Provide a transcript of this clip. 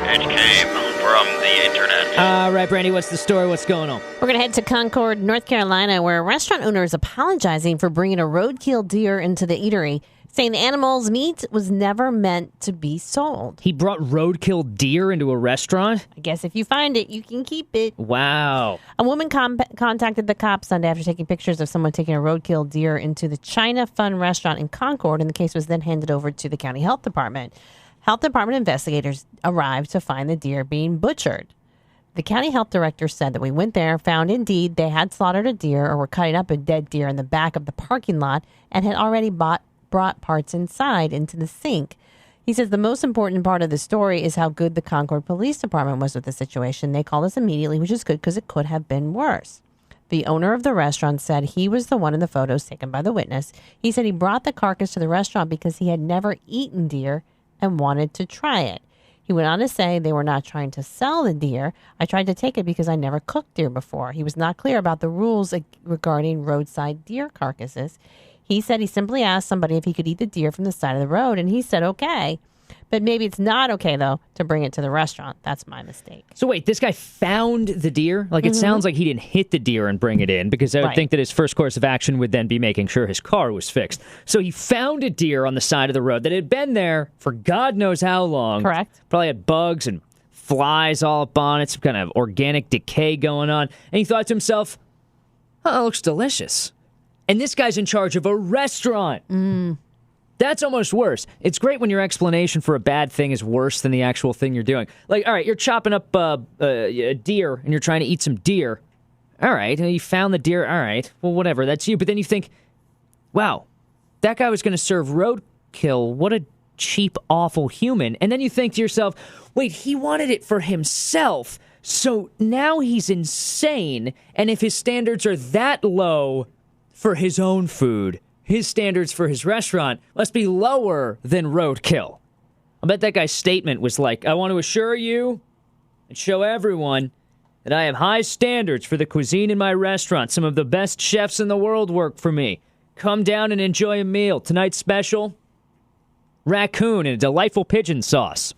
It came from the internet. All right, Brandy, what's the story? What's going on? We're going to head to Concord, North Carolina, where a restaurant owner is apologizing for bringing a roadkill deer into the eatery, saying the animal's meat was never meant to be sold. He brought roadkill deer into a restaurant? I guess if you find it, you can keep it. Wow. A woman contacted the cops Sunday after taking pictures of someone taking a roadkill deer into the China Fun restaurant in Concord, and the case was then handed over to the county health department. Health department investigators arrived to find the deer being butchered. The county health director said that we went there, found indeed they had slaughtered a deer or were cutting up a dead deer in the back of the parking lot and had already brought parts inside into the sink. He says the most important part of the story is how good the Concord Police Department was with the situation. They called us immediately, which is good because it could have been worse. The owner of the restaurant said he was the one in the photos taken by the witness. He said he brought the carcass to the restaurant because he had never eaten deer and wanted to try it. He went on to say they were not trying to sell the deer. I tried to take it because I never cooked deer before. He was not clear about the rules regarding roadside deer carcasses. He said he simply asked somebody if he could eat the deer from the side of the road, and he said okay. But maybe it's not okay, though, to bring it to the restaurant. That's my mistake. So wait, this guy found the deer? Like, it sounds like he didn't hit the deer and bring it in, because I would think that his first course of action would then be making sure his car was fixed. So he found a deer on the side of the road that had been there for God knows how long. Correct. Probably had bugs and flies all up on it, some kind of organic decay going on. And he thought to himself, oh, it looks delicious. And this guy's in charge of a restaurant. That's almost worse. It's great when your explanation for a bad thing is worse than the actual thing you're doing. Like, all right, you're chopping up a deer and you're trying to eat some deer. All right, you found the deer. All right, well, whatever, that's you. But then you think, wow, that guy was going to serve roadkill. What a cheap, awful human. And then you think to yourself, wait, he wanted it for himself. So now he's insane. And if his standards are that low for his own food, his standards for his restaurant must be lower than roadkill. I bet that guy's statement was like, I want to assure you and show everyone that I have high standards for the cuisine in my restaurant. Some of the best chefs in the world work for me. Come down and enjoy a meal. Tonight's special, raccoon and a delightful pigeon sauce.